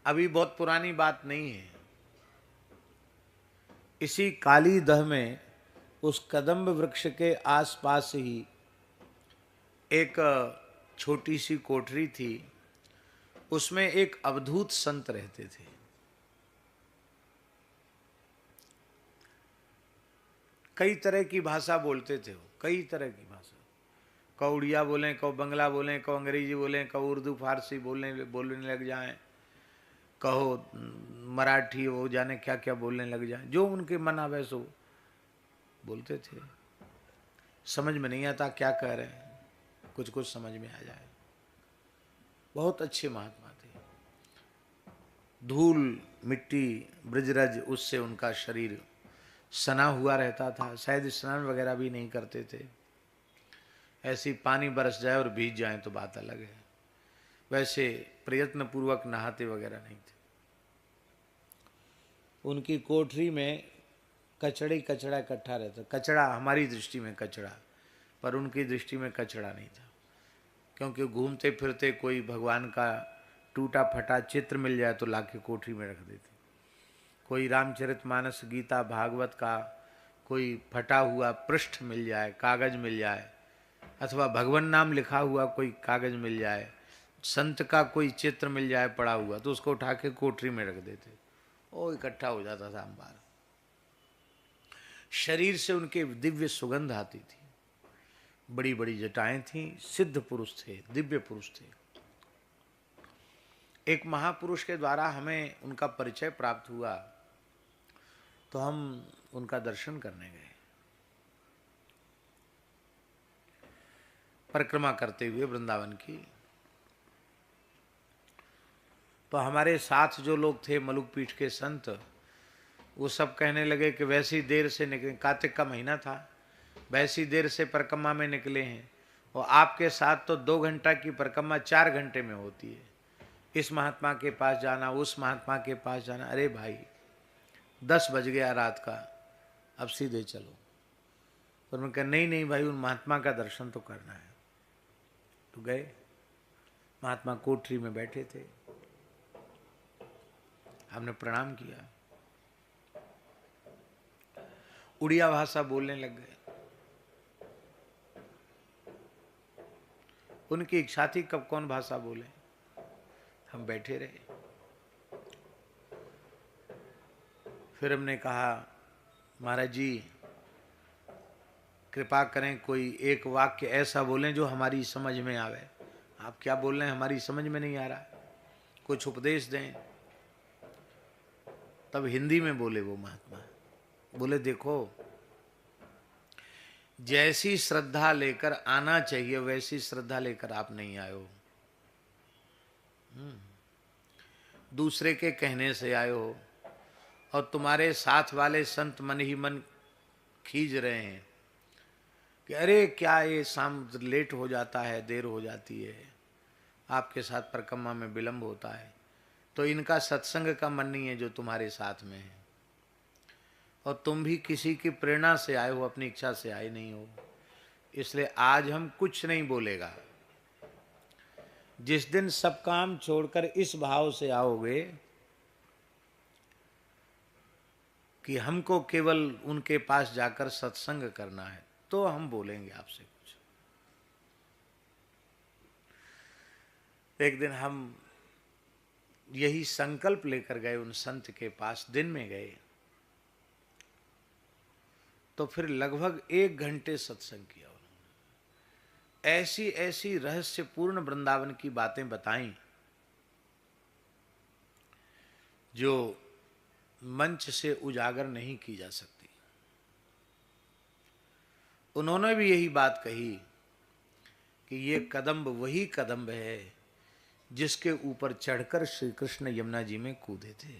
अभी बहुत पुरानी बात नहीं है। इसी काली दह में उस कदम्ब वृक्ष के आसपास ही एक छोटी सी कोठरी थी। उसमें एक अवधूत संत रहते थे। कई तरह की भाषा बोलते थे वो, कई तरह की भाषा। कौ उड़िया बोलें, कौ बंगला बोलें, कौ अंग्रेजी बोलें, कौ उर्दू फारसी बोलने लग जाएं, कहो मराठी, वो जाने क्या क्या बोलने लग जाएं। जो उनके मन आवे सो बोलते थे। समझ में नहीं आता क्या कह रहे हैं, कुछ कुछ समझ में आ जाए। बहुत अच्छे महात्मा थे। धूल मिट्टी ब्रजरज उससे उनका शरीर सना हुआ रहता था। शायद स्नान वगैरह भी नहीं करते थे। ऐसी पानी बरस जाए और भीग जाए तो बात अलग है। वैसे प्रयत्न पूर्वक नहाते वगैरह नहीं थे। उनकी कोठरी में कचड़े कचड़ा इकट्ठा रहता। कचड़ा हमारी दृष्टि में कचड़ा, पर उनकी दृष्टि में कचड़ा नहीं था। क्योंकि घूमते फिरते कोई भगवान का टूटा फटा चित्र मिल जाए तो लाके कोठरी में रख देते। कोई रामचरितमानस, गीता, भागवत का कोई फटा हुआ पृष्ठ मिल जाए, कागज मिल जाए, अथवा भगवान नाम लिखा हुआ कोई कागज मिल जाए, संत का कोई चित्र मिल जाए पड़ा हुआ, तो उसको उठा के कोठरी में रख देते। वो इकट्ठा हो जाता था अंबार। शरीर से उनके दिव्य सुगंध आती थी। बड़ी बड़ी जटाएं थीं। सिद्ध पुरुष थे, दिव्य पुरुष थे। एक महापुरुष के द्वारा हमें उनका परिचय प्राप्त हुआ, तो हम उनका दर्शन करने गए। परिक्रमा करते हुए वृंदावन की, तो हमारे साथ जो लोग थे मलुक पीठ के संत, वो सब कहने लगे कि वैसी देर से निकले, कार्तिक का महीना था, वैसी देर से परिक्रमा में निकले हैं, और आपके साथ तो 2 घंटा की परिक्रमा 4 घंटे में होती है। इस महात्मा के पास जाना, उस महात्मा के पास जाना। अरे भाई 10 बज गया रात का, अब सीधे चलो। पर मैं कहा नहीं नहीं भाई, उन महात्मा का दर्शन तो करना है। तो गए। महात्मा कोठरी में बैठे थे। हमने प्रणाम किया। उड़िया भाषा बोलने लग गए। उनकी इच्छा थी कब कौन भाषा बोले। हम बैठे रहे। फिर हमने कहा महाराज जी कृपा करें, कोई एक वाक्य ऐसा बोलें जो हमारी समझ में आवे। आप क्या बोल रहे हैं, हमारी समझ में नहीं आ रहा, कुछ उपदेश दें। तब हिंदी में बोले वो महात्मा। बोले देखो, जैसी श्रद्धा लेकर आना चाहिए वैसी श्रद्धा लेकर आप नहीं आए हो। दूसरे के कहने से आए हो, और तुम्हारे साथ वाले संत मन ही मन खींच रहे हैं कि अरे क्या ये शाम लेट हो जाता है, देर हो जाती है, आपके साथ परिक्रमा में विलंब होता है, तो इनका सत्संग का मन नहीं है जो तुम्हारे साथ में है, और तुम भी किसी की प्रेरणा से आए हो, अपनी इच्छा से आए नहीं हो। इसलिए आज हम कुछ नहीं बोलेगा। जिस दिन सब काम छोड़कर इस भाव से आओगे कि हमको केवल उनके पास जाकर सत्संग करना है, तो हम बोलेंगे आपसे कुछ। एक दिन हम यही संकल्प लेकर गए उन संत के पास, दिन में गए, तो फिर लगभग 1 घंटे सत्संग किया उन्होंने। ऐसी ऐसी रहस्यपूर्ण वृंदावन की बातें बताई जो मंच से उजागर नहीं की जा सकती। उन्होंने भी यही बात कही कि ये कदम्ब वही कदम्ब है जिसके ऊपर चढ़कर श्री कृष्ण यमुना जी में कूदे थे।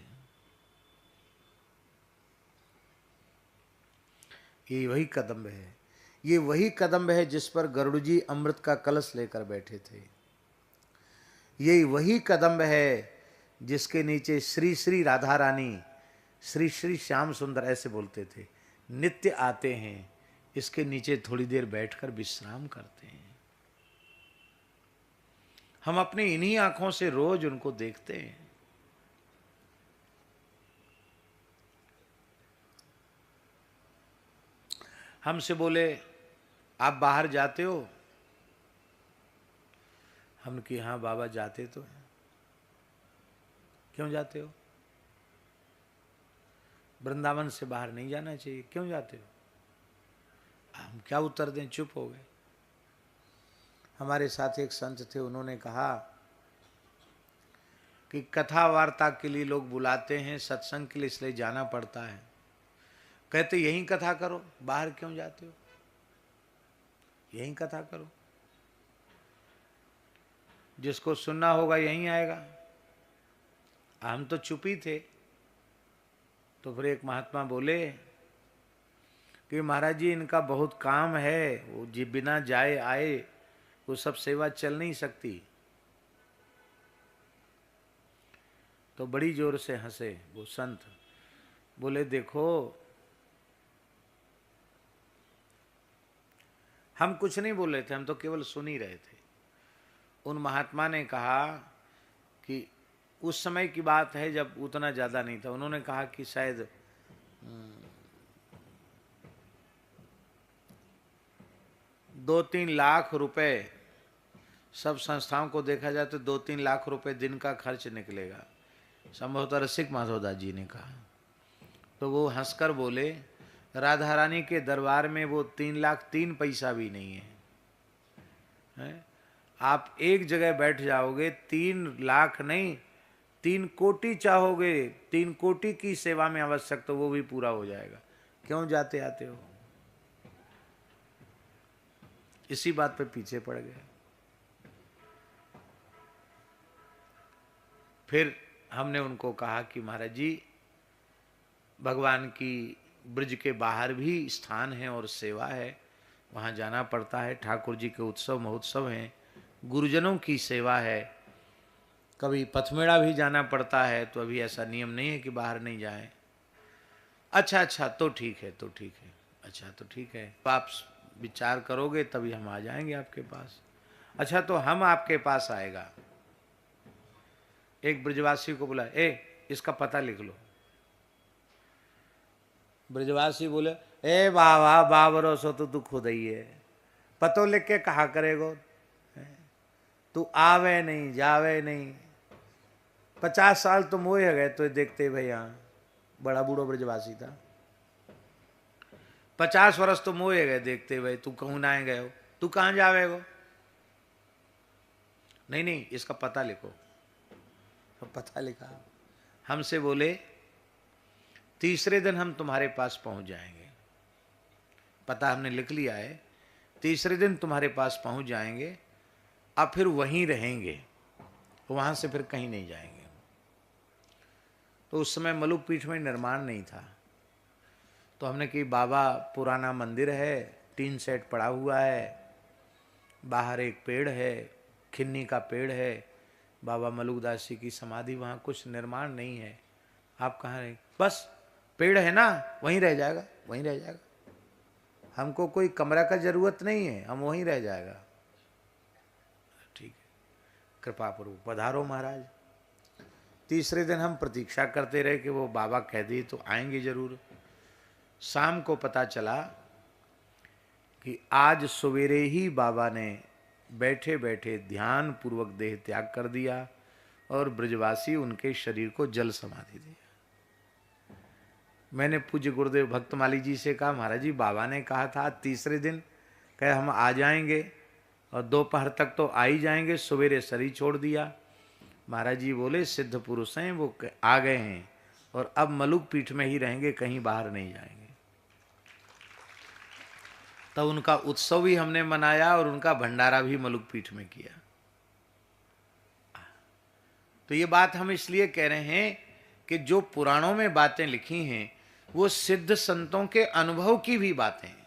ये वही कदम्ब है, ये वही कदम्ब है जिस पर गरुड़ जी अमृत का कलश लेकर बैठे थे। ये वही कदम्ब है जिसके नीचे श्री श्री राधा रानी, श्री श्री श्याम सुंदर ऐसे बोलते थे, नित्य आते हैं। इसके नीचे थोड़ी देर बैठकर विश्राम करते हैं। हम अपनी इन्हीं आंखों से रोज उनको देखते हैं। हमसे बोले आप बाहर जाते हो? हम कि हाँ बाबा जाते तो हैं। क्यों जाते हो? वृंदावन से बाहर नहीं जाना चाहिए। क्यों जाते हो? हम क्या उत्तर दें, चुप हो गए। हमारे साथ एक संत थे, उन्होंने कहा कि कथा वार्ता के लिए लोग बुलाते हैं, सत्संग के लिए इसलिए जाना पड़ता है। कहते यहीं कथा करो, बाहर क्यों जाते हो? यहीं कथा करो, जिसको सुनना होगा यहीं आएगा। हम तो चुप ही थे। तो फिर एक महात्मा बोले कि महाराज जी इनका बहुत काम है, वो जी बिना जाए आए वो सब सेवा चल नहीं सकती। तो बड़ी जोर से हंसे वो संत, बोले देखो हम कुछ नहीं बोल रहे थे, हम तो केवल सुन ही रहे थे। उन महात्मा ने कहा कि उस समय की बात है जब उतना ज्यादा नहीं था, उन्होंने कहा कि शायद 2-3 लाख रुपए, सब संस्थाओं को देखा जाए तो 2-3 लाख रुपए दिन का खर्च निकलेगा, संभवतः रसिक माधोदास जी ने कहा। तो वो हंसकर बोले राधा रानी के दरबार में वो 3 लाख 3 पैसा भी नहीं है? आप एक जगह बैठ जाओगे, 3 लाख नहीं 3 कोटि चाहोगे, 3 कोटि की सेवा में आवश्यक तो वो भी पूरा हो जाएगा। क्यों जाते आते हो? इसी बात पे पीछे पड़ गए। फिर हमने उनको कहा कि महाराज जी भगवान की ब्रज के बाहर भी स्थान है और सेवा है, वहाँ जाना पड़ता है। ठाकुर जी के उत्सव महोत्सव हैं, गुरुजनों की सेवा है, कभी पथमेड़ा भी जाना पड़ता है। तो अभी ऐसा नियम नहीं है कि बाहर नहीं जाएं। अच्छा तो ठीक है, तो ठीक है, अच्छा तो ठीक है, तो आप विचार करोगे तभी हम आ जाएंगे आपके पास। अच्छा तो हम आपके पास आएगा। एक ब्रजवासी को बोला इसका पता लिख लो। ब्रजवासी बोले बाबा बाबरो सो तो तू खुद ही है, पतो लिख के कहा करेगो, तू आवे नहीं जावे नहीं। 50 साल तो मोए गए तो देखते भाई, यहाँ बड़ा बूढ़ो ब्रजवासी था। 50 वर्ष तो मोए गए देखते भाई, तू कहूँ ना गए हो, तू कहाँ जावे गो? नहीं इसका पता लिखो। तो पता लिखा। हमसे बोले तीसरे दिन हम तुम्हारे पास पहुंच जाएंगे। पता हमने लिख लिया है, तीसरे दिन तुम्हारे पास पहुंच जाएंगे, अब फिर वहीं रहेंगे, वहां से फिर कहीं नहीं जाएंगे। तो उस समय मलुक पीठ में निर्माण नहीं था। तो हमने कि बाबा पुराना मंदिर है, टीन सेट पड़ा हुआ है, बाहर एक पेड़ है, खिन्नी का पेड़ है, बाबा मलुकदास जी की समाधि, वहाँ कुछ निर्माण नहीं है, आप कहाँ रहे? बस पेड़ है ना, वहीं रह जाएगा, वहीं रह जाएगा, हमको कोई कमरा का जरूरत नहीं है, हम वहीं रह जाएगा। ठीक है, कृपा पूर्वक पधारो महाराज। तीसरे दिन हम प्रतीक्षा करते रहे कि वो बाबा कह दिए तो आएंगे जरूर। शाम को पता चला कि आज सवेरे ही बाबा ने बैठे बैठे ध्यान पूर्वक देह त्याग कर दिया और ब्रजवासी उनके शरीर को जल समाधि दिया। मैंने पूज्य गुरुदेव भक्तमाली जी से कहा महाराज जी बाबा ने कहा था तीसरे दिन कहे हम आ जाएंगे और दोपहर तक तो आ ही जाएंगे, सवेरे शरीर छोड़ दिया। महाराज जी बोले सिद्ध पुरुष हैं, वो आ गए हैं और अब मलुक पीठ में ही रहेंगे, कहीं बाहर नहीं जाएंगे। तब उनका उत्सव भी हमने मनाया और उनका भंडारा भी मलुक पीठ में किया। तो ये बात हम इसलिए कह रहे हैं कि जो पुराणों में बातें लिखी हैं वो सिद्ध संतों के अनुभव की भी बातें हैं।